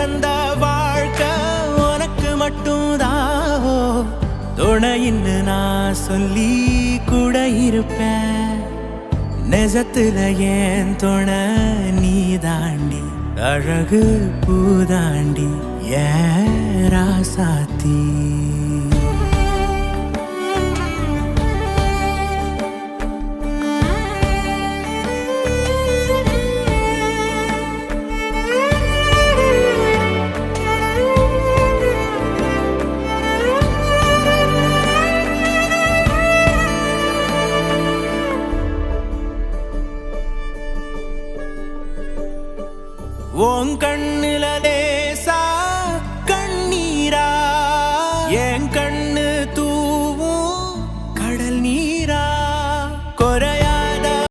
தந்த வாழ்க்கை உனக்கு மட்டும்தாவோ துணையின்னு நான் சொல்லி கூட இருப்பேன். நெஜத்துல ஏன் துணை நீ தாண்டி அழகு பூதாண்டி ஏன் ராசாத்தி. உன் கண்ணிலே